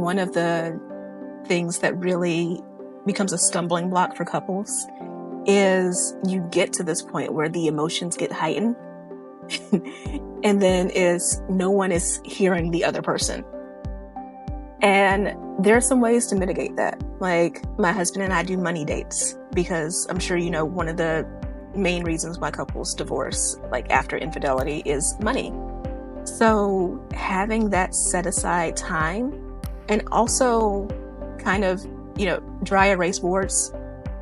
one of the things that really becomes a stumbling block for couples is you get to this point where the emotions get heightened and then no one is hearing the other person. And there are some ways to mitigate that. Like, my husband and I do money dates because I'm sure you know one of the main reasons why couples divorce, like after infidelity, is money. So having that set aside time, and also kind of, dry erase boards,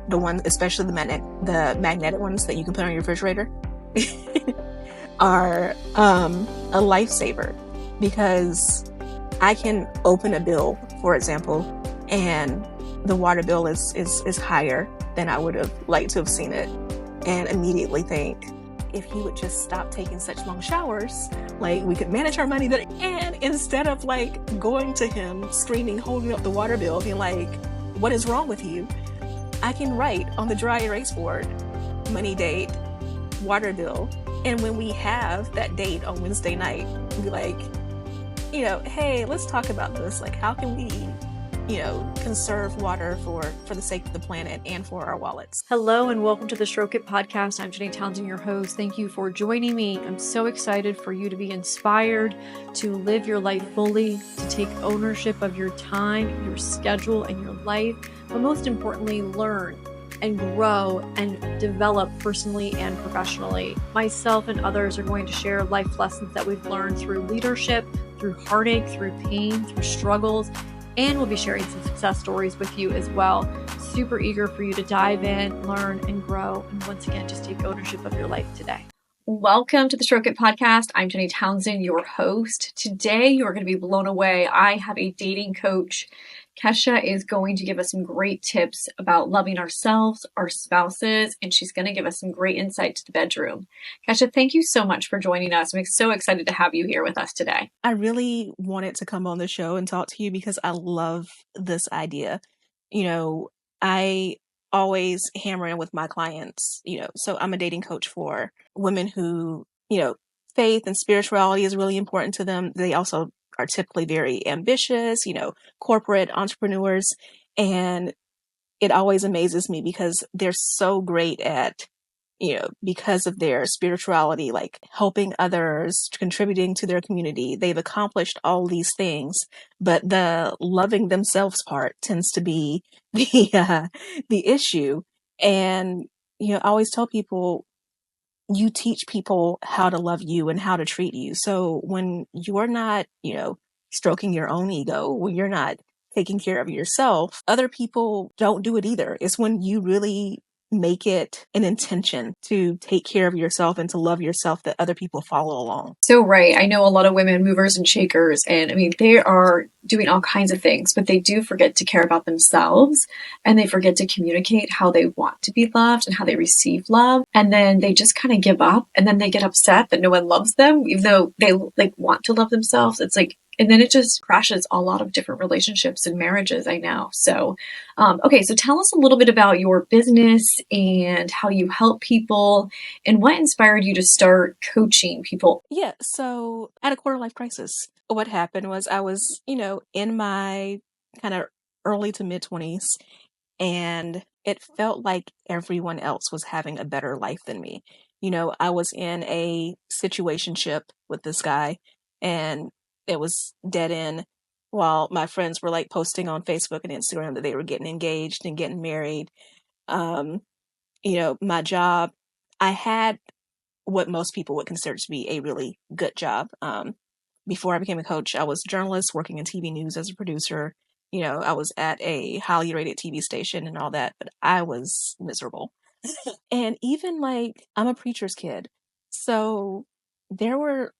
the one, especially the magnetic ones that you can put on your refrigerator, are a lifesaver, because I can open a bill, for example, and the water bill is higher than I would have liked to have seen it, and immediately think, if he would just stop taking such long showers, like, we could manage our money better. And instead of like going to him screaming, holding up the water bill, being like, what is wrong with you? I can write on the dry erase board, money date, water bill. And when we have that date on Wednesday night, be like, hey, let's talk about this. Like, how can we, conserve water for the sake of the planet and for our wallets? Hello and welcome to the Stroke It podcast. I'm Jenny Townsend, your host. Thank you for joining me. I'm so excited for you to be inspired to live your life fully, to take ownership of your time, your schedule, and your life, but most importantly, learn and grow and develop personally and professionally. Myself and others are going to share life lessons that we've learned through leadership, through heartache, through pain, through struggles, and we'll be sharing some success stories with you as well. Super eager for you to dive in, learn, and grow, and once again, just take ownership of your life today. Welcome to the Stroke It podcast. I'm Jenny Townsend, your host. Today, you are going to be blown away. I have a dating coach. Keshia is going to give us some great tips about loving ourselves, our spouses, and she's going to give us some great insight to the bedroom. Keshia, thank you so much for joining us. I'm so excited to have you here with us today. I really wanted to come on the show and talk to you because I love this idea. I always hammer in with my clients, so I'm a dating coach for women who, faith and spirituality is really important to them. They also are typically very ambitious, corporate entrepreneurs. And it always amazes me because they're so great at, because of their spirituality, like helping others, contributing to their community. They've accomplished all these things, but the loving themselves part tends to be the issue. And, I always tell people, you teach people how to love you and how to treat you. So when you're not, stroking your own ego, when you're not taking care of yourself, other people don't do it either. It's when you really make it an intention to take care of yourself and to love yourself that other people follow along. So right. I know a lot of women movers and shakers, and they are doing all kinds of things, but they do forget to care about themselves, and they forget to communicate how they want to be loved and how they receive love. And then they just kind of give up, and then they get upset that no one loves them, even though they want to love themselves. It's like, and then it just crashes a lot of different relationships and marriages, I know. So, okay, so tell us a little bit about your business and how you help people and what inspired you to start coaching people. Yeah, so at a quarter life crisis, what happened was I was, in my kind of early to mid 20s, and it felt like everyone else was having a better life than me. I was in a situationship with this guy, and it was dead end, while my friends were like posting on Facebook and Instagram that they were getting engaged and getting married. My job, I had what most people would consider to be a really good job. Before I became a coach, I was a journalist working in TV news as a producer. I was at a highly rated TV station and all that, but I was miserable. And even like, I'm a preacher's kid. So there were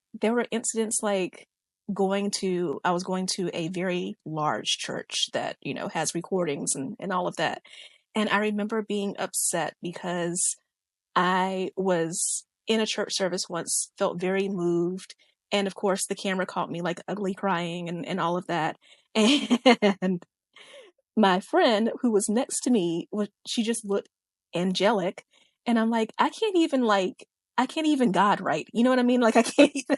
incidents like I was going to a very large church that, has recordings and all of that. And I remember being upset because I was in a church service once, felt very moved. And of course, the camera caught me like ugly crying and all of that. And my friend who was next to me, she just looked angelic. And I'm like, I can't even God right. You know what I mean? Like, I can't even.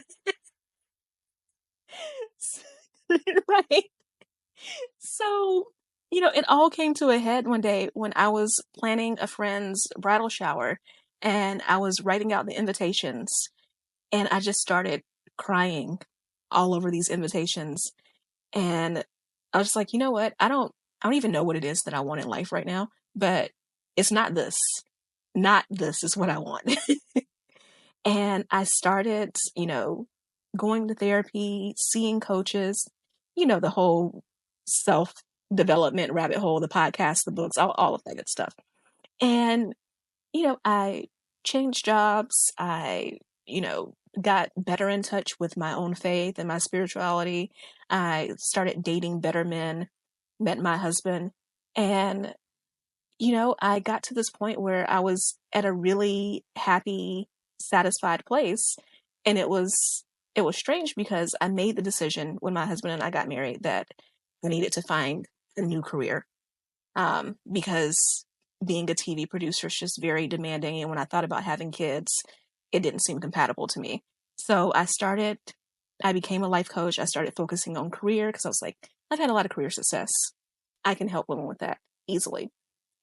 Right. So, it all came to a head one day when I was planning a friend's bridal shower and I was writing out the invitations and I just started crying all over these invitations. And I was just like, you know what? I don't even know what it is that I want in life right now, but it's not this. Not this is what I want. And I started, going to therapy, seeing coaches, the whole self development rabbit hole, the podcast, the books, all of that good stuff. And, I changed jobs. I, got better in touch with my own faith and my spirituality. I started dating better men, met my husband. And I got to this point where I was at a really happy, satisfied place. And it was strange because I made the decision when my husband and I got married that I needed to find a new career. Because being a TV producer is just very demanding. And when I thought about having kids, it didn't seem compatible to me. So I became a life coach. I started focusing on career because I was like, I've had a lot of career success. I can help women with that easily.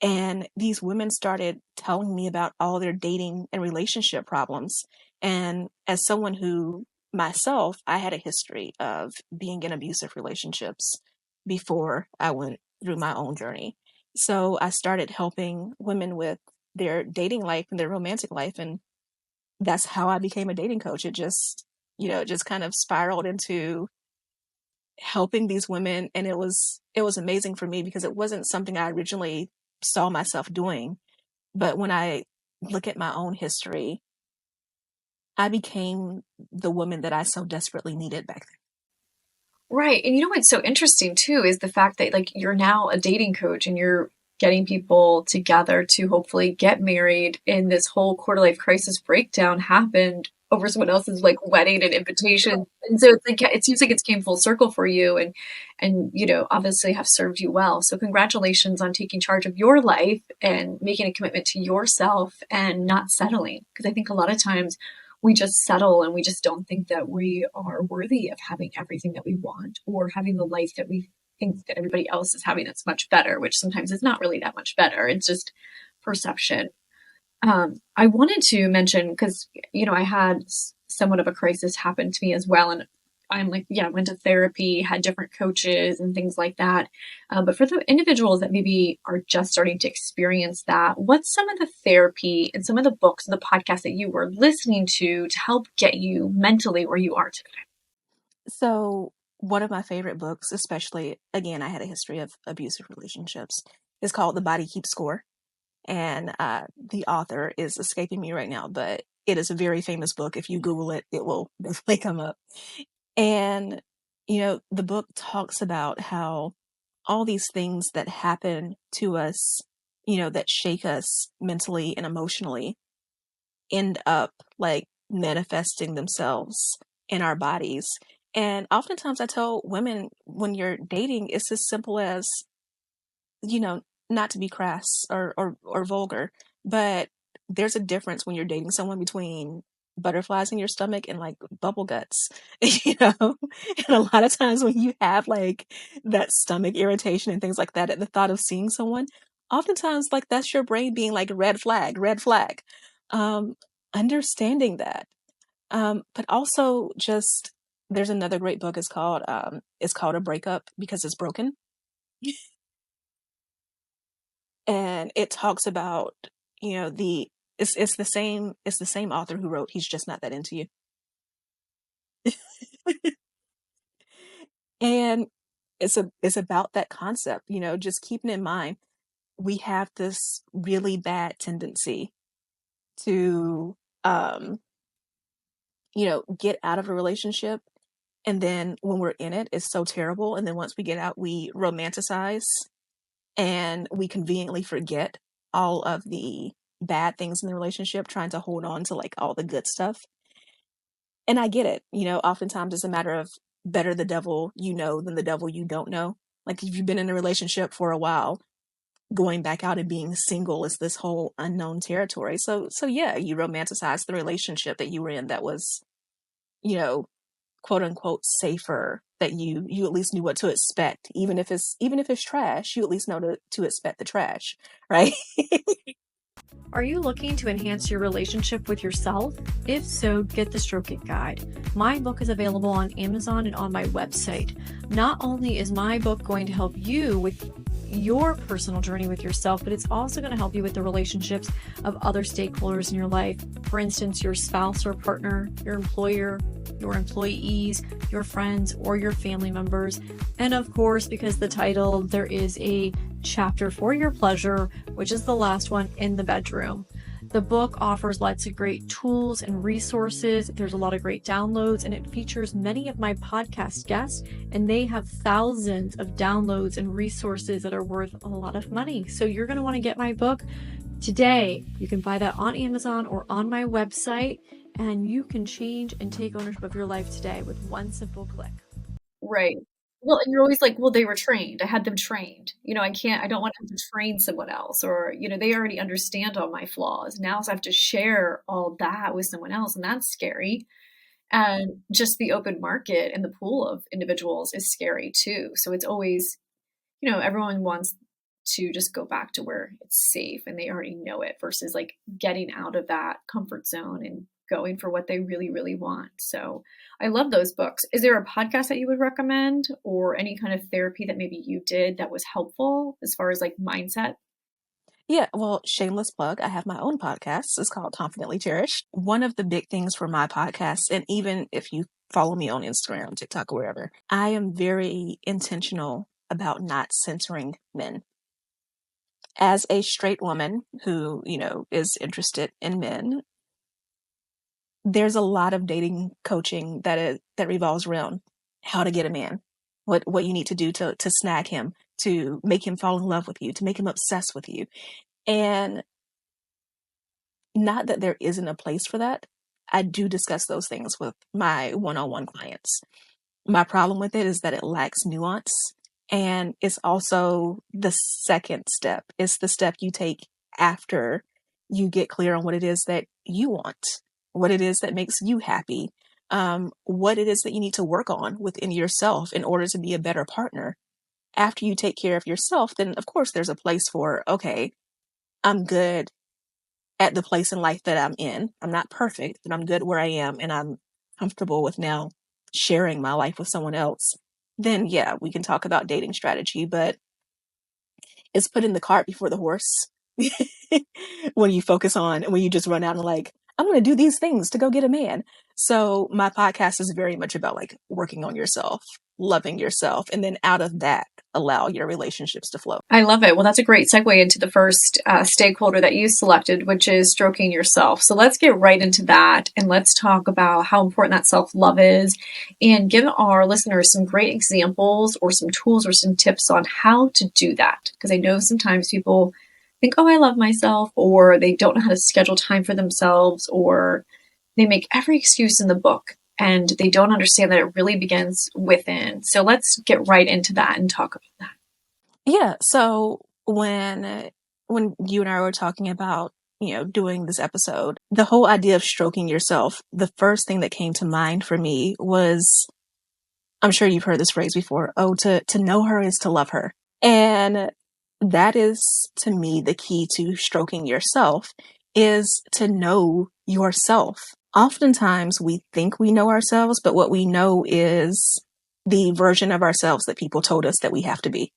And these women started telling me about all their dating and relationship problems. And as someone who myself, I had a history of being in abusive relationships before I went through my own journey. So I started helping women with their dating life and their romantic life. And that's how I became a dating coach. It just kind of spiraled into helping these women. And it was amazing for me because it wasn't something I originally saw myself doing. But when I look at my own history, I became the woman that I so desperately needed back then. Right. And you know what's so interesting too is the fact that like you're now a dating coach and you're getting people together to hopefully get married, and this whole quarter life crisis breakdown happened over someone else's like wedding and invitation. And so it's like it seems like it's came full circle for you, and obviously have served you well. So congratulations on taking charge of your life and making a commitment to yourself and not settling. Because I think a lot of times we just settle and we just don't think that we are worthy of having everything that we want or having the life that we think that everybody else is having that's much better, which sometimes is not really that much better. It's just perception. I wanted to mention because, I had somewhat of a crisis happen to me as well. And I'm like, yeah, went to therapy, had different coaches and things like that. But for the individuals that maybe are just starting to experience that, what's some of the therapy and some of the books and the podcasts that you were listening to help get you mentally where you are today? So, one of my favorite books, especially again, I had a history of abusive relationships, is called The Body Keeps Score. And the author is escaping me right now, but it is a very famous book. If you Google it, it will definitely come up. And, the book talks about how all these things that happen to us, that shake us mentally and emotionally end up like manifesting themselves in our bodies. And oftentimes I tell women when you're dating, it's as simple as, you know, not to be crass or vulgar, but there's a difference when you're dating someone between butterflies in your stomach and like bubble guts, and a lot of times when you have like that stomach irritation and things like that at the thought of seeing someone, oftentimes like that's your brain being like red flag, red flag. Um, Understanding that. But also just there's another great book. It's called A Breakup Because It's Broken. And it talks about the it's the same author who wrote He's Just Not That Into You. And it's about that concept, just keeping in mind we have this really bad tendency to get out of a relationship, and then when we're in it it's so terrible, and then once we get out we romanticize and we conveniently forget all of the bad things in the relationship, trying to hold on to like all the good stuff. And I get it. Oftentimes it's a matter of better the devil you know than the devil you don't know. Like if you've been in a relationship for a while, going back out and being single is this whole unknown territory. So yeah, you romanticize the relationship that you were in that was, you know, quote unquote safer that you at least knew what to expect. Even if it's trash, you at least know to expect the trash, right? Are you looking to enhance your relationship with yourself? If so, get the Stroke It Guide. My book is available on Amazon and on my website. Not only is my book going to help you with your personal journey with yourself, but it's also going to help you with the relationships of other stakeholders in your life. For instance, your spouse or partner, your employer, your employees, your friends, or your family members. And of course, because the title, there is a chapter for your pleasure, which is the last one, in the bedroom. The book offers lots of great tools and resources. There's a lot of great downloads, and it features many of my podcast guests, and they have thousands of downloads and resources that are worth a lot of money. So you're going to want to get my book today. You can buy that on Amazon or on my website, and you can change and take ownership of your life today with one simple click. Right. Well, and you're always like, well, they were trained. I had them trained. I don't want to have to train someone else, or, they already understand all my flaws. Now I have to share all that with someone else, and that's scary. And just the open market and the pool of individuals is scary too. So it's always, everyone wants to just go back to where it's safe and they already know it, versus like getting out of that comfort zone and going for what they really, really want. So I love those books. Is there a podcast that you would recommend, or any kind of therapy that maybe you did that was helpful as far as like mindset? Yeah, well, shameless plug. I have my own podcast. It's called Confidently Cherished. One of the big things for my podcast, and even if you follow me on Instagram, TikTok, or wherever, I am very intentional about not censoring men. As a straight woman who, is interested in men, there's a lot of dating coaching that revolves around how to get a man, what you need to do to snag him, to make him fall in love with you, to make him obsessed with you. And not that there isn't a place for that. I do discuss those things with my one-on-one clients. My problem with it is that it lacks nuance. And it's also the second step. It's the step you take after you get clear on what it is that you want, what it is that makes you happy, what it is that you need to work on within yourself in order to be a better partner. After you take care of yourself, then of course there's a place for, okay, I'm good at the place in life that I'm in. I'm not perfect, but I'm good where I am, and I'm comfortable with now sharing my life with someone else. Then yeah, we can talk about dating strategy, but it's putting the cart before the horse. When you just run out and like, I'm going to do these things to go get a man. So my podcast is very much about like working on yourself, loving yourself, and then out of that, allow your relationships to flow. I love it. Well, that's a great segue into the first stakeholder that you selected, which is stroking yourself. So let's get right into that, and let's talk about how important that self-love is, and give our listeners some great examples or some tools or some tips on how to do that. Because I know sometimes people think, oh, I love myself, or they don't know how to schedule time for themselves, or they make every excuse in the book, and they don't understand that it really begins within. So let's get right into that and talk about that. Yeah. So when you and I were talking about, doing this episode, the whole idea of stroking yourself, the first thing that came to mind for me was, I'm sure you've heard this phrase before, oh, to know her is to love her. And that is, to me, the key to stroking yourself, is to know yourself. Oftentimes we think we know ourselves, but what we know is the version of ourselves that people told us that we have to be.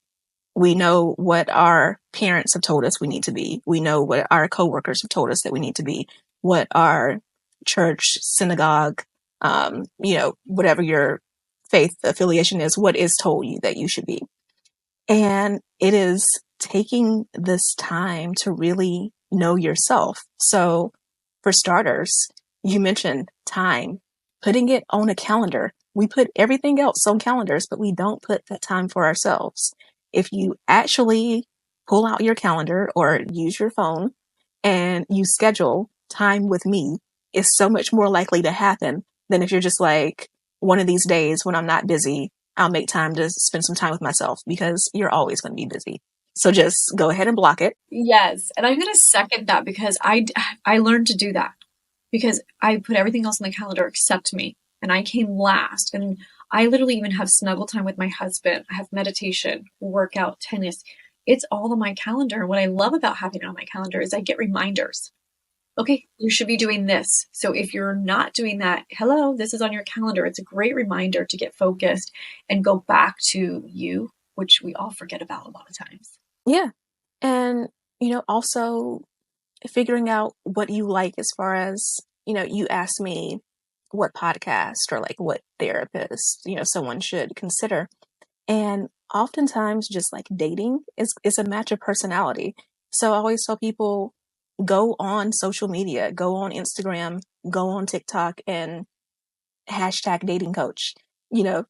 We know what our parents have told us we need to be. We know what our coworkers have told us that we need to be, what our church, synagogue, whatever your faith affiliation is, what is told you that you should be. And it is taking this time to really know yourself. So for starters, you mentioned time, putting it on a calendar. We put everything else on calendars, but we don't put that time for ourselves. If you actually pull out your calendar or use your phone and you schedule time with me, it's so much more likely to happen than if you're just like, one of these days when I'm not busy, I'll make time to spend some time with myself, because you're always going to be busy. So just go ahead and block it. Yes. And I'm going to second that, because I learned to do that, because I put everything else on the calendar except me, and I came last, and I literally even have snuggle time with my husband. I have meditation, workout, tennis. It's all on my calendar. And what I love about having it on my calendar is I get reminders. Okay, you should be doing this. So if you're not doing that, hello, this is on your calendar. It's a great reminder to get focused and go back to you, which we all forget about a lot of times. Yeah. And, also figuring out what you like as far as, you asked me what podcast or like what therapist, someone should consider. And oftentimes just like dating is a match of personality. So I always tell people go on social media, go on Instagram, go on TikTok and hashtag dating coach,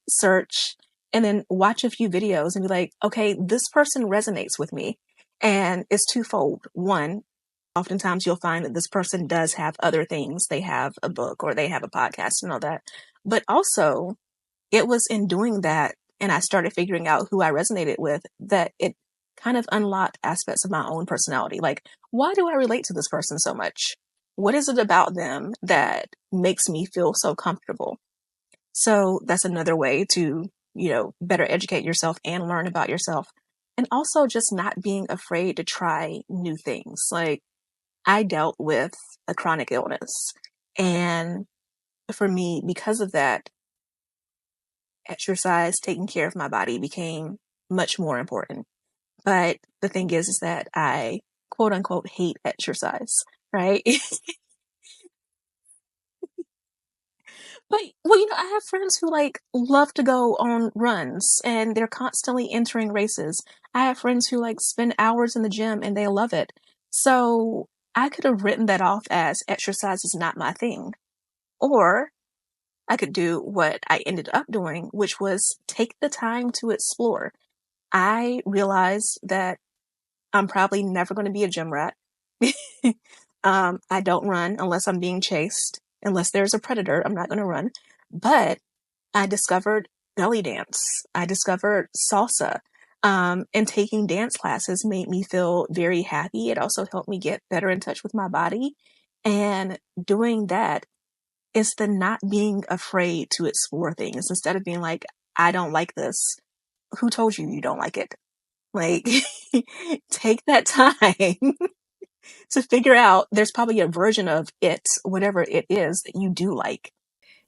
search and then watch a few videos and be like, okay, this person resonates with me. And it's twofold. One, oftentimes you'll find that this person does have other things. They have a book or they have a podcast and all that. But also, it was in doing that and I started figuring out who I resonated with that it kind of unlocked aspects of my own personality. Like, why do I relate to this person so much? What is it about them that makes me feel so comfortable? So that's another way to, better educate yourself and learn about yourself. And also just not being afraid to try new things. Like, I dealt with a chronic illness. And for me, because of that, exercise, taking care of my body became much more important. But the thing is that I quote unquote hate exercise, right? But well, I have friends who like love to go on runs and they're constantly entering races. I have friends who like spend hours in the gym and they love it. So I could have written that off as exercise is not my thing. Or I could do what I ended up doing, which was take the time to explore. I realized that I'm probably never going to be a gym rat. I don't run unless I'm being chased. Unless there's a predator, I'm not going to run. But I discovered belly dance. I discovered salsa. And taking dance classes made me feel very happy. It also helped me get better in touch with my body. And doing that is the not being afraid to explore things instead of being like, I don't like this. Who told you you don't like it? Like, take that time to figure out there's probably a version of it, whatever it is that you do like.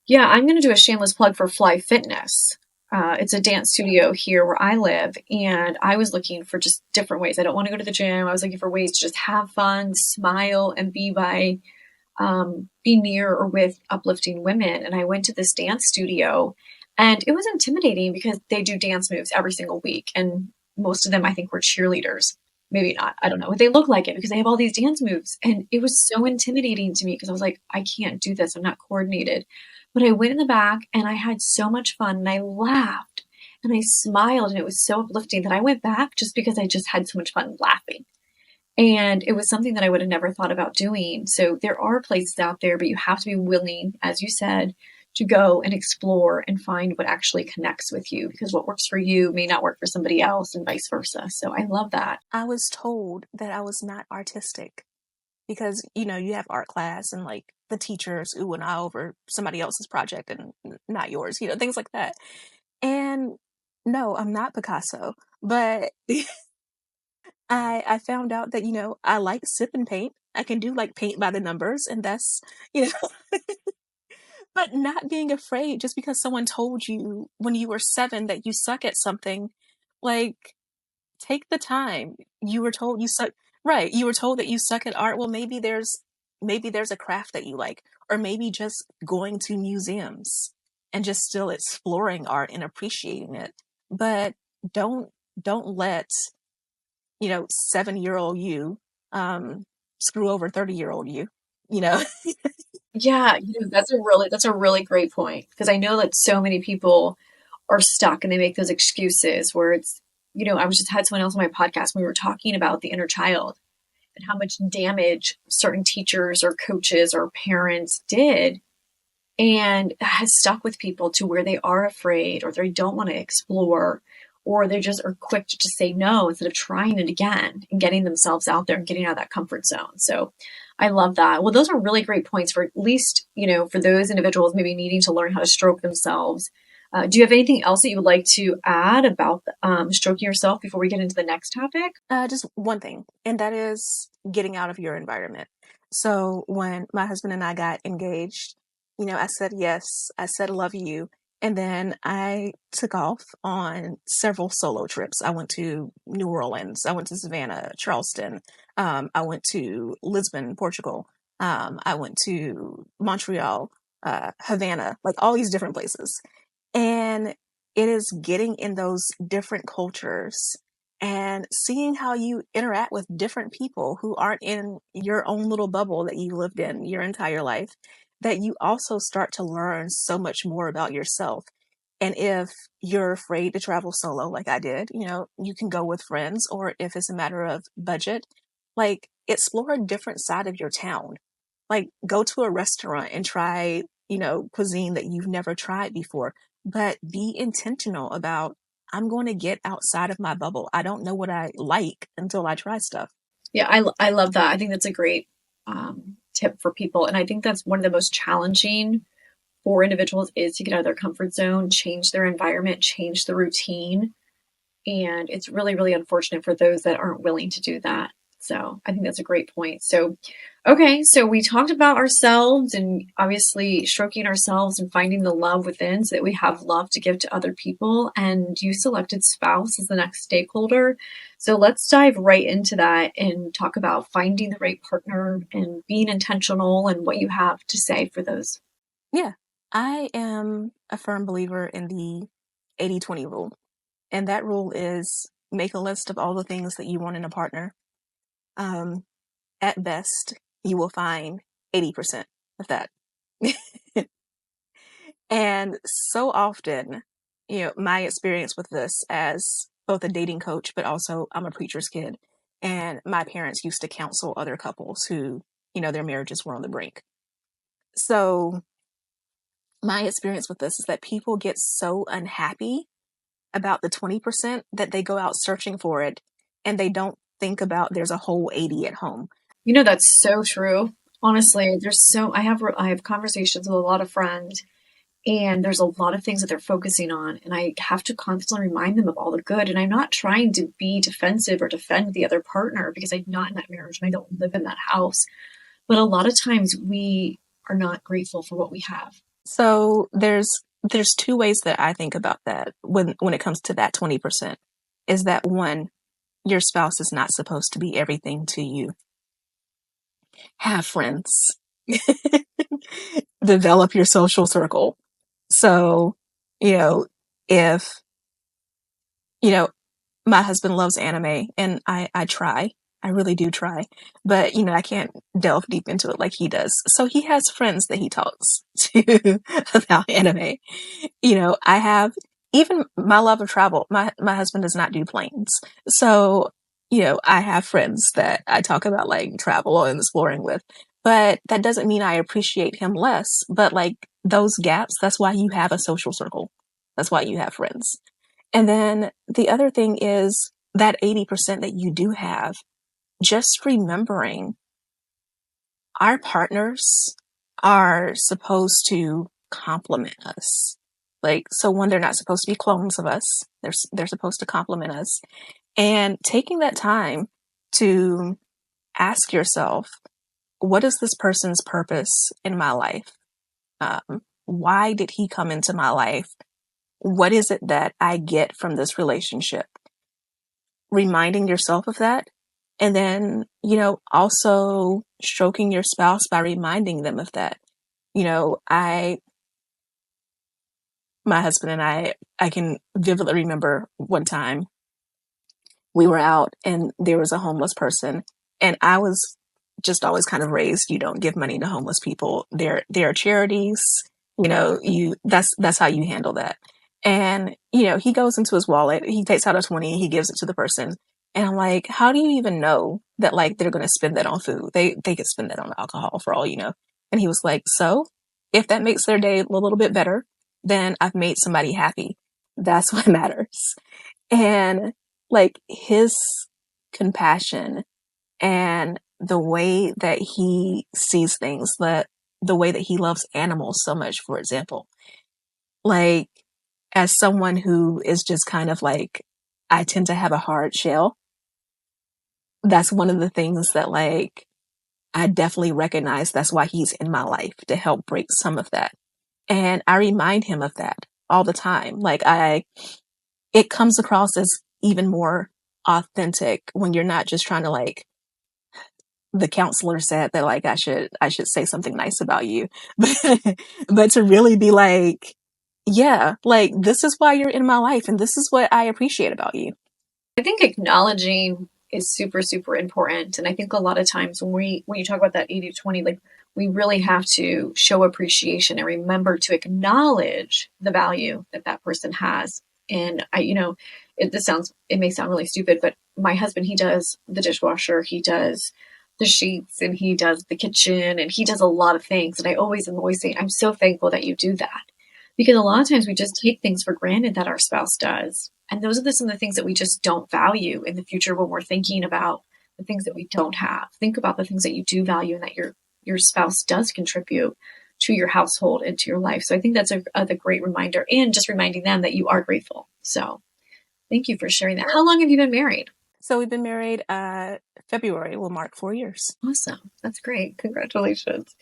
Yeah, I'm going to do a shameless plug for Fly Fitness. It's a dance studio here where I live, and I was looking for just different ways. I don't want to go to the gym. I was looking for ways to just have fun, smile, and be near or with uplifting women. And I went to this dance studio, and it was intimidating because they do dance moves every single week, and most of them I think were cheerleaders. Maybe not. I don't know. But they look like it because they have all these dance moves. And it was so intimidating to me because I was like, I can't do this. I'm not coordinated. But I went in the back and I had so much fun and I laughed and I smiled and it was so uplifting that I went back just because I just had so much fun laughing. And it was something that I would have never thought about doing. So there are places out there, but you have to be willing, as you said, to go and explore and find what actually connects with you because what works for you may not work for somebody else and vice versa. So I love that. I was told that I was not artistic because, you have art class and like the teachers ooh and ah over somebody else's project and not yours, things like that. And no, I'm not Picasso, but I found out that, I like sip and paint. I can do like paint by the numbers and that's, you know, but not being afraid just because someone told you when you were 7 that you suck at something, like take the time. You were told you suck, right? You were told that you suck at art. Well, maybe there's a craft that you like, or maybe just going to museums and just still exploring art and appreciating it. But don't don't let 7-year-old you screw over 30-year-old you. You know. Yeah, that's a really great point because I know that so many people are stuck and they make those excuses where I was just had someone else on my podcast when we were talking about the inner child and how much damage certain teachers or coaches or parents did and that has stuck with people to where they are afraid or they don't want to explore or they just are quick to just say no instead of trying it again and getting themselves out there and getting out of that comfort zone. So I love that. Well, those are really great points for at least, for those individuals maybe needing to learn how to stroke themselves. Do you have anything else that you would like to add about stroking yourself before we get into the next topic? Just one thing, and that is getting out of your environment. So when my husband and I got engaged, I said yes, I said love you, and then I took off on several solo trips. I went to New Orleans, I went to Savannah, Charleston, I went to Lisbon, Portugal, I went to Montreal, Havana, like all these different places. And it is getting in those different cultures and seeing how you interact with different people who aren't in your own little bubble that you lived in your entire life, that you also start to learn so much more about yourself. And if you're afraid to travel solo, like I did, you can go with friends, or if it's a matter of budget, like explore a different side of your town. Like go to a restaurant and try, cuisine that you've never tried before, but be intentional about, I'm going to get outside of my bubble. I don't know what I like until I try stuff. Yeah, I love that. I think that's a great tip for people. And I think that's one of the most challenging for individuals is to get out of their comfort zone, change their environment, change the routine. And it's really, really unfortunate for those that aren't willing to do that. So I think that's a great point. So, okay, so we talked about ourselves and obviously stroking ourselves and finding the love within so that we have love to give to other people. And you selected spouse as the next stakeholder. So let's dive right into that and talk about finding the right partner and being intentional and what you have to say for those. Yeah, I am a firm believer in the 80-20 rule. And that rule is make a list of all the things that you want in a partner. At best, you will find 80% of that. And so often, my experience with this as both a dating coach, but also I'm a preacher's kid. And my parents used to counsel other couples who, their marriages were on the brink. So my experience with this is that people get so unhappy about the 20% that they go out searching for it, and they don't think about there's a whole 80 at home. That's so true. Honestly, I have conversations with a lot of friends and there's a lot of things that they're focusing on and I have to constantly remind them of all the good, and I'm not trying to be defensive or defend the other partner because I'm not in that marriage and I don't live in that house. But a lot of times we are not grateful for what we have. So there's two ways that I think about that when it comes to that 20%. Is that one, your spouse is not supposed to be everything to you. Have friends. Develop your social circle. So, if, you know, my husband loves anime and I try, I really do try, but I can't delve deep into it like he does. So he has friends that he talks to about anime. I have even my love of travel. My husband does not do planes. So, I have friends that I talk about like travel and exploring with, but that doesn't mean I appreciate him less. But like those gaps, that's why you have a social circle. That's why you have friends. And then the other thing is that 80% that you do have, just remembering our partners are supposed to complement us. Like, so one, they're not supposed to be clones of us. They're supposed to complement us. And taking that time to ask yourself, what is this person's purpose in my life? Why did he come into my life? What is it that I get from this relationship? Reminding yourself of that. And then, also stroking your spouse by reminding them of that. My husband and I can vividly remember one time we were out and there was a homeless person, and I was just always kind of raised, you don't give money to homeless people. There are charities, that's how you handle that. And, he goes into his wallet, he takes out a 20, he gives it to the person. And I'm like, how do you even know that like they're going to spend that on food? They could spend that on alcohol for all you know. And he was like, so if that makes their day a little bit better, then I've made somebody happy. That's what matters. And like his compassion and the way that he sees things, the way that he loves animals so much, for example, like as someone who is just kind of like, I tend to have a hard shell. That's one of the things that like I definitely recognize that's why he's in my life to help break some of that. And I remind him of that all the time. It comes across as even more authentic when you're not just trying to like, the counselor said that like I should say something nice about you, but to really be like, yeah, like this is why you're in my life and this is what I appreciate about you. I think acknowledging is super, super important. And I think a lot of times when you talk about that 80-20, like we really have to show appreciation and remember to acknowledge the value that that person has. And it may sound really stupid, but my husband, he does the dishwasher, he does the sheets, and he does the kitchen, and he does a lot of things. And I always am always saying, I'm so thankful that you do that. Because a lot of times we just take things for granted that our spouse does. And those are some of the things that we just don't value in the future when we're thinking about the things that we don't have. Think about the things that you do value and that your spouse does contribute to your household and to your life. So I think that's a great reminder, and just reminding them that you are grateful. So thank you for sharing that. How long have you been married? So we've been married, February will mark 4 years. Awesome. That's great. Congratulations.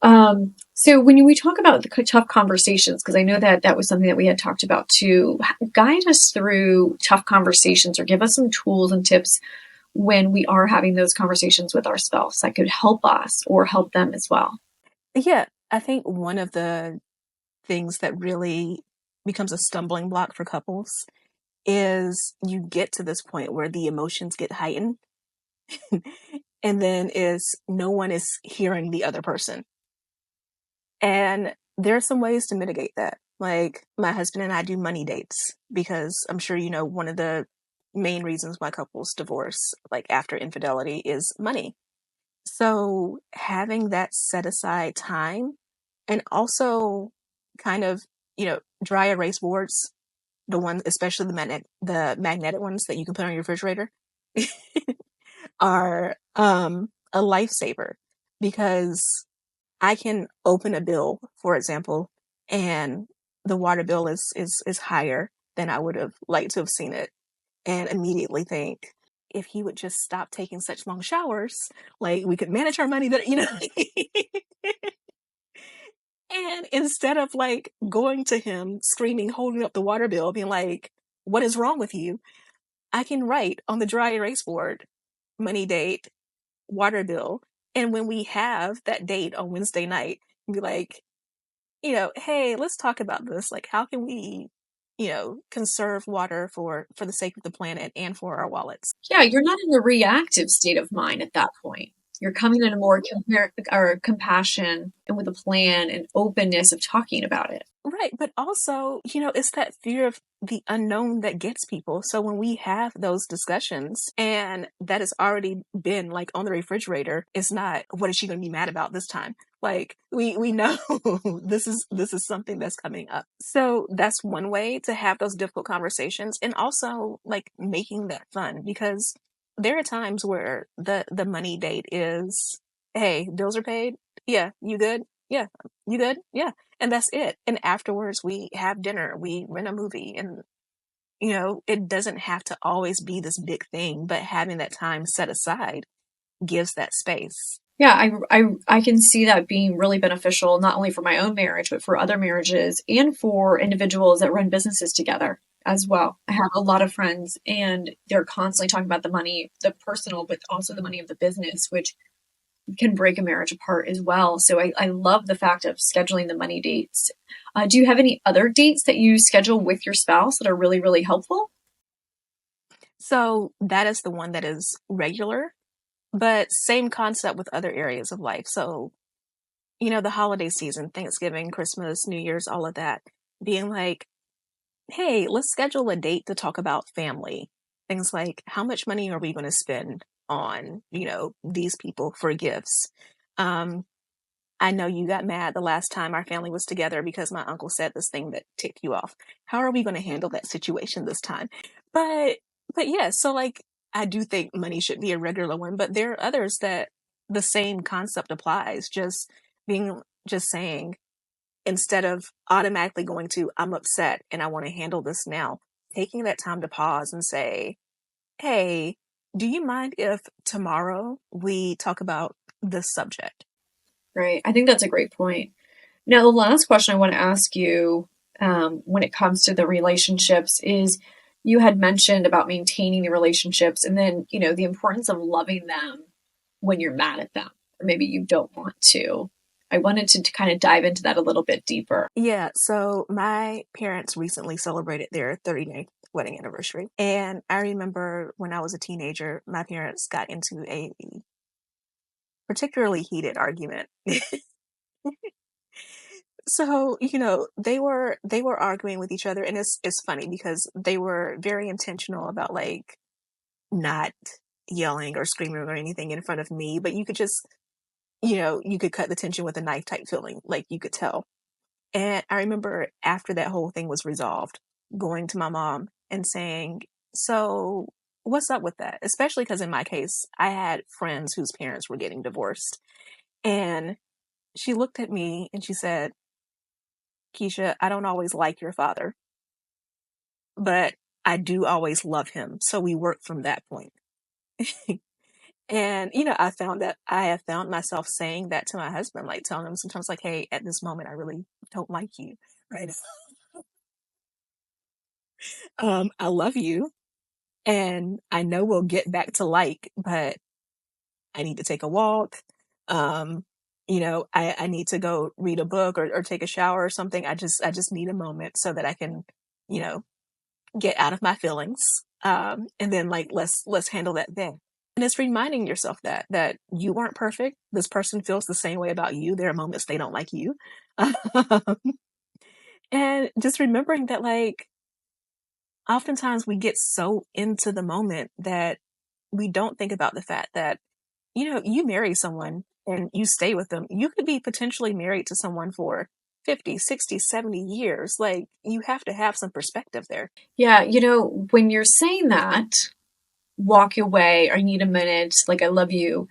So when we talk about the tough conversations, because I know that that was something that we had talked about too, guide us through tough conversations or give us some tools and tips when we are having those conversations with our spouse that could help us or help them as well. Yeah, I think one of the things that really becomes a stumbling block for couples is you get to this point where the emotions get heightened and then is no one is hearing the other person. And there are some ways to mitigate that. Like my husband and I do money dates because I'm sure you know one of the main reasons why couples divorce like after infidelity is money. So having that set aside time and also kind of, dry erase boards, the ones, especially the magnetic ones that you can put on your refrigerator are a lifesaver because I can open a bill, for example, and the water bill is higher than I would have liked to have seen it, and immediately think if he would just stop taking such long showers, like we could manage our money better. And instead of like going to him screaming, holding up the water bill, being like, "What is wrong with you?" I can write on the dry erase board, money date, water bill. And when we have that date on Wednesday night, be like, hey, let's talk about this. Like, how can we, conserve water for the sake of the planet and for our wallets? Yeah, you're not in a reactive state of mind at that point. You're coming in a more or compassion and with a plan and openness of talking about it. Right. But also, it's that fear of the unknown that gets people. So when we have those discussions and that has already been like on the refrigerator, it's not, what is she going to be mad about this time? Like we know this is something that's coming up. So that's one way to have those difficult conversations, and also like making that fun, because there are times where the money date is, hey, bills are paid. Yeah, you good? Yeah, you good? Yeah. And that's it. And afterwards, we have dinner, we rent a movie, and it doesn't have to always be this big thing, but having that time set aside gives that space. Yeah, I can see that being really beneficial, not only for my own marriage, but for other marriages and for individuals that run businesses together as well. I have a lot of friends and they're constantly talking about the money, the personal, but also the money of the business, which can break a marriage apart as well. So I love the fact of scheduling the money dates. Do you have any other dates that you schedule with your spouse that are really, really helpful? So that is the one that is regular, but same concept with other areas of life. So, the holiday season, Thanksgiving, Christmas, New Year's, all of that, being like, hey, let's schedule a date to talk about family. Things like, how much money are we going to spend on, these people for gifts? Um, I know you got mad the last time our family was together because my uncle said this thing that ticked you off. How are we going to handle that situation this time? But, but yeah, so like, I do think money should be a regular one, but there are others that the same concept applies. Just saying, instead of automatically going to, I'm upset and I want to handle this now, taking that time to pause and say, hey, do you mind if tomorrow we talk about this subject? Right. I think that's a great point. Now, the last question I want to ask you, when it comes to the relationships is you had mentioned about maintaining the relationships and then, the importance of loving them when you're mad at them, or maybe you don't want to. I wanted to kind of dive into that a little bit deeper. Yeah, so my parents recently celebrated their 39th wedding anniversary. And I remember when I was a teenager, my parents got into a particularly heated argument. So, they were arguing with each other, and it's funny because they were very intentional about like not yelling or screaming or anything in front of me, but you could just, you could cut the tension with a knife type feeling, like you could tell. And I remember after that whole thing was resolved, going to my mom and saying, so what's up with that? Especially because in my case, I had friends whose parents were getting divorced. And she looked at me and she said, Keisha, I don't always like your father, but I do always love him. So we work from that point. And, I found that I have found myself saying that to my husband, like telling him sometimes, like, hey, at this moment, I really don't like you. Right. I love you. And I know we'll get back to like, but I need to take a walk. Um, I need to go read a book or take a shower or something. I just need a moment so that I can, you know, get out of my feelings. And then like let's handle that then. And it's reminding yourself that you weren't perfect. This person feels the same way about you. There are moments they don't like you. And just remembering that like oftentimes we get so into the moment that we don't think about the fact that, you marry someone and you stay with them. You could be potentially married to someone for 50, 60, 70 years. Like you have to have some perspective there. Yeah, when you're saying that, walk away, I need a minute, like I love you,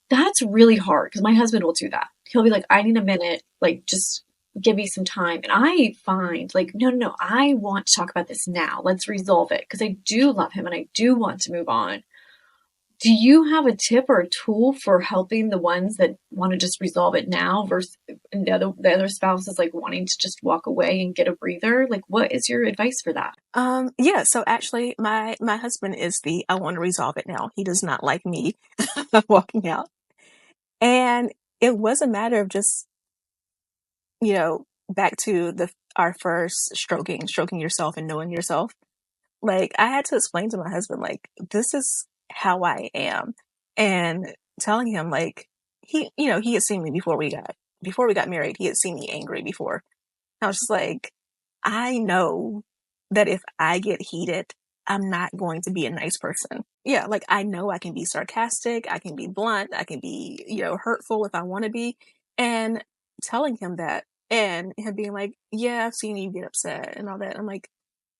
that's really hard because my husband will do that. He'll be like, I need a minute, like just give me some time. And I find like, no, no, no, I want to talk about this now. Let's resolve it because I do love him and I do want to move on. Do you have a tip or a tool for helping the ones that want to just resolve it now versus and the other spouse is like wanting to just walk away and get a breather? Like, what is your advice for that? Yeah, so actually my husband is the I want to resolve it now. He does not like me walking out. And it was a matter of just, back to the our first stroking yourself and knowing yourself. Like I had to explain to my husband, like, this is how I am. And telling him like he had seen me before we got married, he had seen me angry before. I was just like, I know that if I get heated, I'm not going to be a nice person. Yeah, like I know I can be sarcastic, I can be blunt, I can be, hurtful if I want to be. And telling him that and him being like, yeah, I've seen you get upset and all that. I'm like,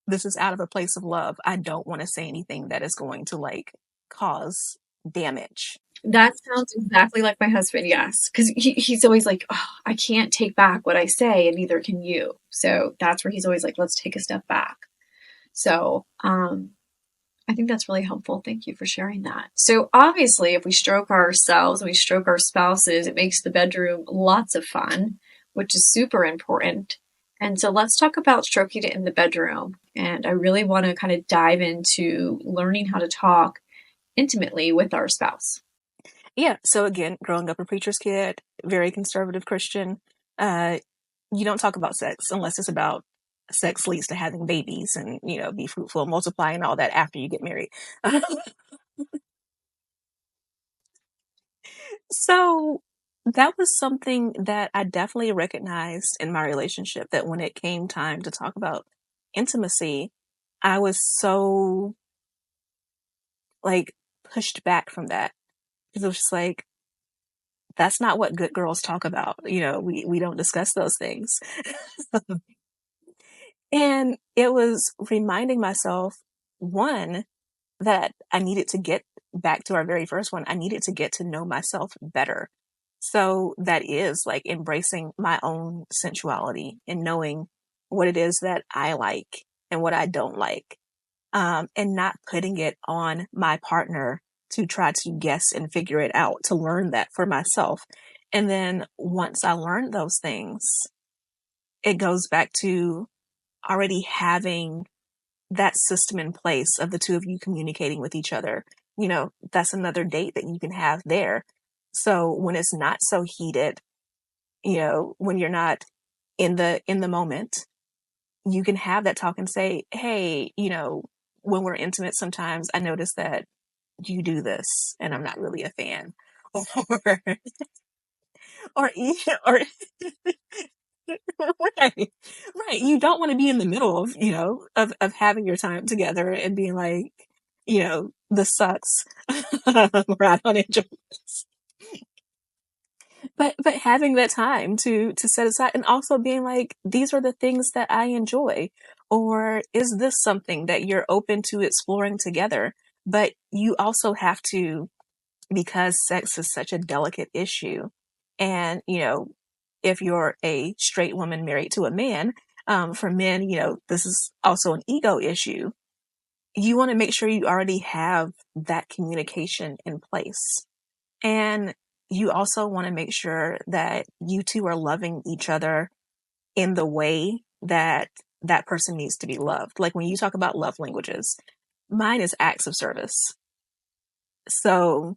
this is out of a place of love. I don't want to say anything that is going to like cause damage. That sounds exactly like my husband, yes. Because he's always like, oh, I can't take back what I say, and neither can you. So that's where he's always like, let's take a step back. So I think that's really helpful. Thank you for sharing that. So obviously, if we stroke ourselves and we stroke our spouses, it makes the bedroom lots of fun, which is super important. And so let's talk about stroking it in the bedroom. And I really want to kind of dive into learning how to talk intimately with our spouse. Yeah. So again, growing up a preacher's kid, very conservative Christian, uh, you don't talk about sex unless it's about sex leads to having babies and, be fruitful, multiply and all that after you get married. So that was something that I definitely recognized in my relationship that when it came time to talk about intimacy, I was so like pushed back from that because it was just like, that's not what good girls talk about. We don't discuss those things. And it was reminding myself, one, that I needed to get back to our very first one. I needed to get to know myself better So that is like embracing my own sensuality and knowing what it is that I like and what I don't like, and not putting it on my partner to try to guess and figure it out, to learn that for myself. And then once I learned those things, it goes back to already having that system in place of the two of you communicating with each other. That's another date that you can have there. So when it's not so heated, when you're not in the moment, you can have that talk and say, hey, when we're intimate, sometimes I notice that you do this and I'm not really a fan. or or right. Right. You don't want to be in the middle of, of having your time together and being like, this sucks. Or I don't enjoy this. But having that time to set aside, and also being like, these are the things that I enjoy. Or is this something that you're open to exploring together? But you also have to, because sex is such a delicate issue. And, if you're a straight woman married to a man, for men, this is also an ego issue. You want to make sure you already have that communication in place. And you also want to make sure that you two are loving each other in the way that that person needs to be loved. Like when you talk about love languages, mine is acts of service. So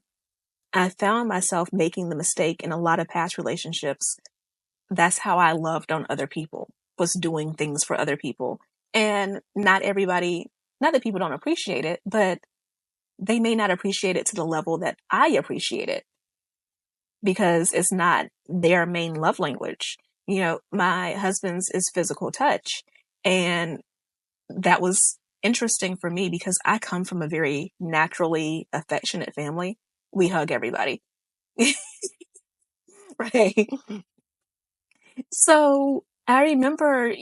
I found myself making the mistake in a lot of past relationships. That's how I loved on other people, was doing things for other people. And not everybody, not that people don't appreciate it, but they may not appreciate it to the level that I appreciate it because it's not their main love language. My husband's is physical touch. And that was interesting for me because I come from a very naturally affectionate family. We hug everybody. Right. So I remember,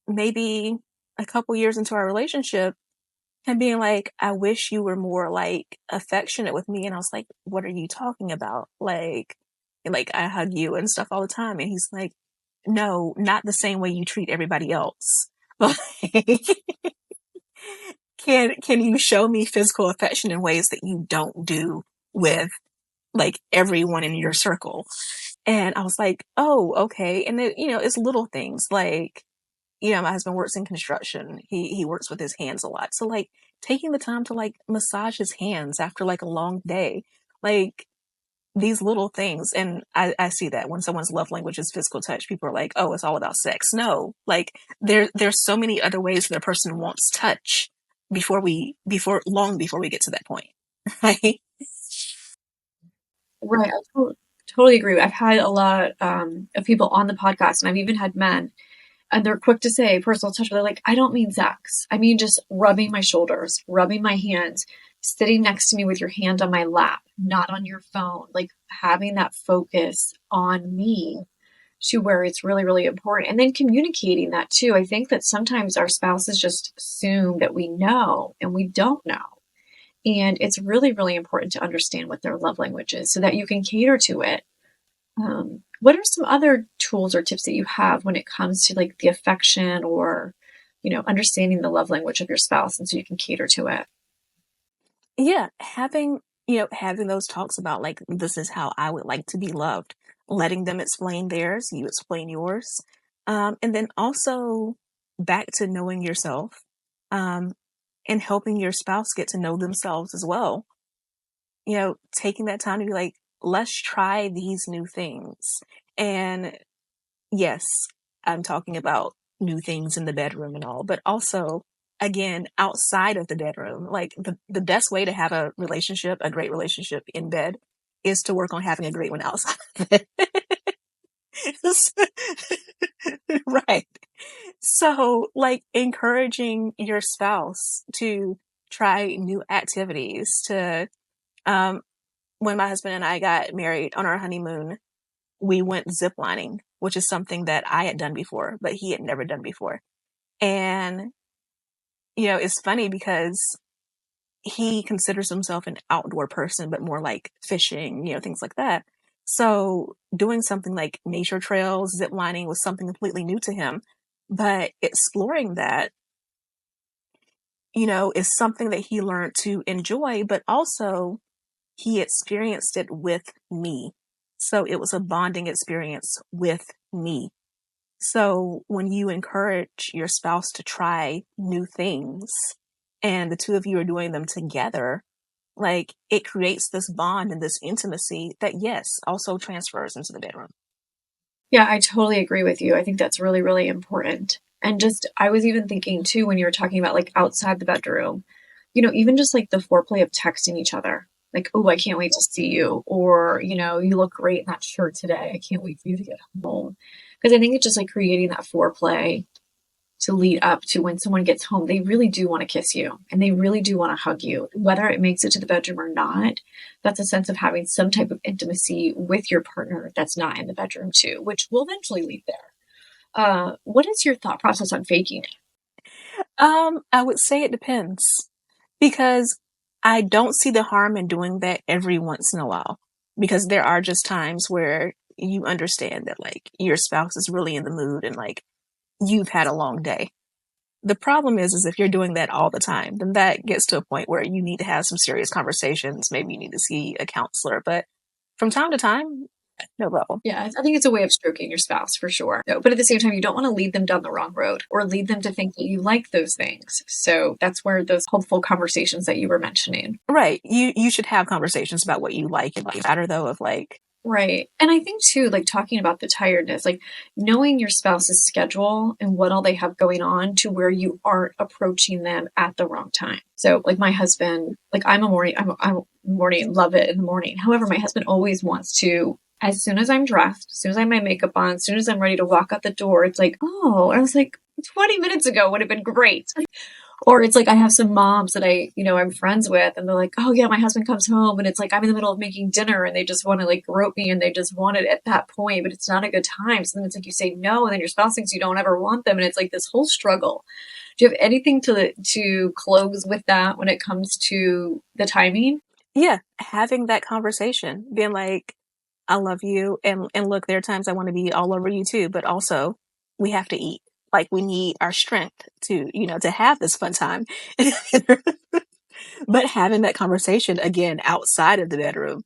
maybe a couple years into our relationship and being like, I wish you were more like affectionate with me. And I was like, what are you talking about? Like I hug you and stuff all the time. And he's like, no, not the same way you treat everybody else. Like, can you show me physical affection in ways that you don't do with like everyone in your circle? And I was like, oh, okay. And then, it's little things like, my husband works in construction. He works with his hands a lot. So like taking the time to like massage his hands after like a long day, like these little things. And I see that when someone's love language is physical touch, people are like, oh, it's all about sex. No, like there's so many other ways that a person wants touch long before we get to that point. Right. Right. Totally agree. I've had a lot of people on the podcast, and I've even had men, and they're quick to say personal touch, but they're like, I don't mean sex. I mean just rubbing my shoulders, rubbing my hands, sitting next to me with your hand on my lap, not on your phone, like having that focus on me to where it's really, really important. And then communicating that too. I think that sometimes our spouses just assume that we know and we don't know. And it's really, really important to understand what their love language is so that you can cater to it. What are some other tools or tips that you have when it comes to like the affection or, understanding the love language of your spouse and so you can cater to it? Yeah. Having those talks about like, this is how I would like to be loved, letting them explain theirs, you explain yours. And then also back to knowing yourself, um, and helping your spouse get to know themselves as well. Taking that time to be like, let's try these new things. And yes, I'm talking about new things in the bedroom and all, but also again, outside of the bedroom, like the best way to have a great relationship in bed is to work on having a great one outside of it. Right. So like encouraging your spouse to try new activities um, when my husband and I got married on our honeymoon, we went ziplining, which is something that I had done before, but he had never done before. And, it's funny because he considers himself an outdoor person, but more like fishing, things like that. So doing something like nature trails, zip lining was something completely new to him. But exploring that, is something that he learned to enjoy, but also he experienced it with me. So it was a bonding experience with me. So when you encourage your spouse to try new things and the two of you are doing them together, like it creates this bond and this intimacy that, yes, also transfers into the bedroom. Yeah, I totally agree with you. I think that's really, really important. And just, I was even thinking too, when you were talking about like outside the bedroom, even just like the foreplay of texting each other, like, oh, I can't wait to see you. Or, you look great in that shirt today. I can't wait for you to get home. Because I think it's just like creating that foreplay to lead up to when someone gets home. They really do want to kiss you and they really do want to hug you, whether it makes it to the bedroom or not. That's a sense of having some type of intimacy with your partner that's not in the bedroom too, which will eventually lead there. What is your thought process on faking it? I would say it depends because I don't see the harm in doing that every once in a while because there are just times where you understand that like your spouse is really in the mood and like you've had a long day. The problem is if you're doing that all the time, then that gets to a point where you need to have some serious conversations. Maybe you need to see a counselor, but from time to time, no problem. Yeah, I think it's a way of stroking your spouse for sure. No, but at the same time, you don't want to lead them down the wrong road or lead them to think that you like those things. So that's where those hopeful conversations that you were mentioning. Right. You should have conversations about what you like and the matter though of like. Right. And I think too, like talking about the tiredness, like knowing your spouse's schedule and what all they have going on to where you aren't approaching them at the wrong time. So like my husband, like I'm a morning, love it in the morning. However, my husband always wants to, as soon as I'm dressed, as soon as I have my makeup on, as soon as I'm ready to walk out the door, it's like, oh, I was like, 20 minutes ago would have been great. Or it's like I have some moms that I'm friends with and they're like, oh yeah, my husband comes home and it's like I'm in the middle of making dinner and they just want to like grope me and they just want it at that point, but it's not a good time. So then it's like you say no and then your spouse thinks you don't ever want them and it's like this whole struggle. Do you have anything to close with that when it comes to the timing? Yeah, having that conversation, being like, I love you and look, there are times I want to be all over you too, but also we have to eat. Like we need our strength to have this fun time. But having that conversation again outside of the bedroom,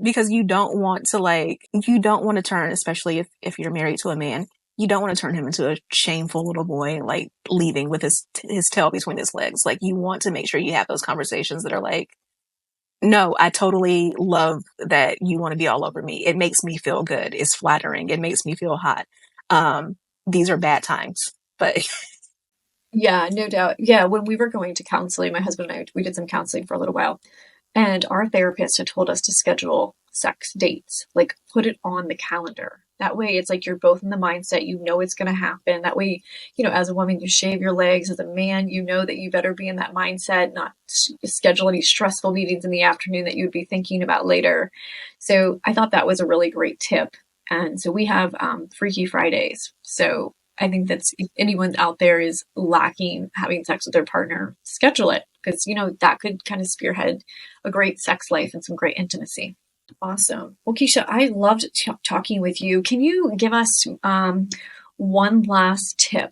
because you don't want to turn, especially if you're married to a man, you don't want to turn him into a shameful little boy, like leaving with his tail between his legs. Like you want to make sure you have those conversations that are like, no, I totally love that you want to be all over me. It makes me feel good. It's flattering. It makes me feel hot. These are bad times, but Yeah, no doubt. Yeah, when we were going to counseling, my husband and I, we did some counseling for a little while. And our therapist had told us to schedule sex dates, like put it on the calendar. That way it's like you're both in the mindset, you know it's going to happen. That way, as a woman, you shave your legs. As a man, you know that you better be in that mindset, not schedule any stressful meetings in the afternoon that you'd be thinking about later. So I thought that was a really great tip. And so we have Freaky Fridays. So I think that's if anyone out there is lacking having sex with their partner, schedule it because, that could kind of spearhead a great sex life and some great intimacy. Awesome. Well, Keshia, I loved talking with you. Can you give us one last tip?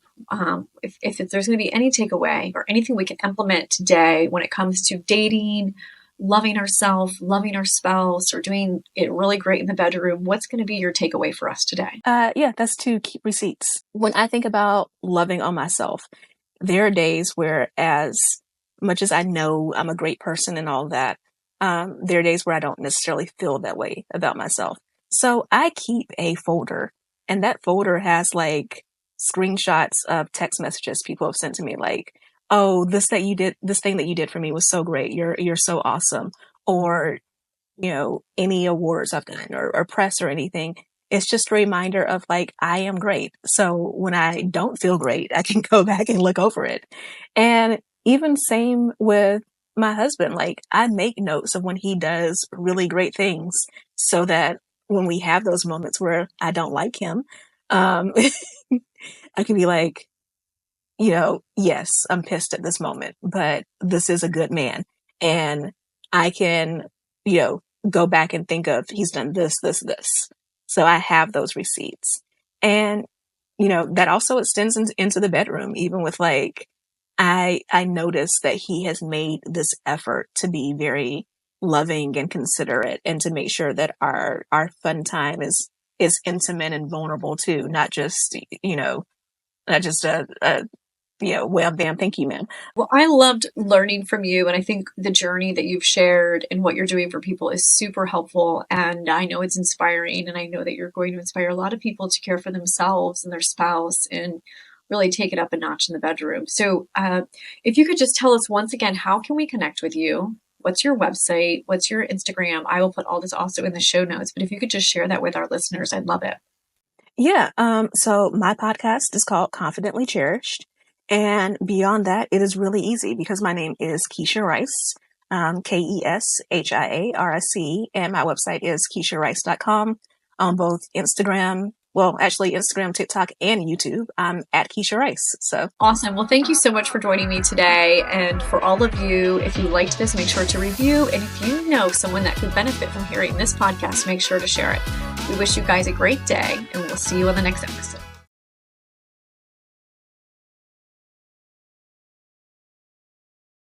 If there's going to be any takeaway or anything we can implement today when it comes to dating, loving ourselves, loving our spouse, or doing it really great in the bedroom, what's going to be your takeaway for us today? yeah, that's to keep receipts. When I think about loving on myself, there are days where, as much as I know I'm a great person and all that, there are days where I don't necessarily feel that way about myself. So I keep a folder, and that folder has like screenshots of text messages people have sent to me, like, "Oh, this thing that you did for me was so great. You're so awesome," or any awards I've done or press or anything. It's just a reminder of like, I am great. So when I don't feel great, I can go back and look over it. And even same with my husband, like I make notes of when he does really great things so that when we have those moments where I don't like him, I can be like, yes, I'm pissed at this moment, but this is a good man. And I can, go back and think of, he's done this, this, this. So I have those receipts. And, that also extends into the bedroom, even with like, I notice that he has made this effort to be very loving and considerate, and to make sure that our fun time is intimate and vulnerable too, not just, not just well, bam, thank you, ma'am. Well, I loved learning from you. And I think the journey that you've shared and what you're doing for people is super helpful. And I know it's inspiring. And I know that you're going to inspire a lot of people to care for themselves and their spouse and really take it up a notch in the bedroom. So if you could just tell us once again, how can we connect with you? What's your website? What's your Instagram? I will put all this also in the show notes. But if you could just share that with our listeners, I'd love it. Yeah. So my podcast is called Confidently Cherished. And beyond that, it is really easy because my name is Keshia Rice, KESHIARIC, and my website is KeshiaRice.com on both Instagram. Well, actually Instagram, TikTok, and YouTube. I'm at Keshia Rice. So awesome. Well, thank you so much for joining me today. And for all of you, if you liked this, make sure to review. And if you know someone that could benefit from hearing this podcast, make sure to share it. We wish you guys a great day, and we'll see you on the next episode.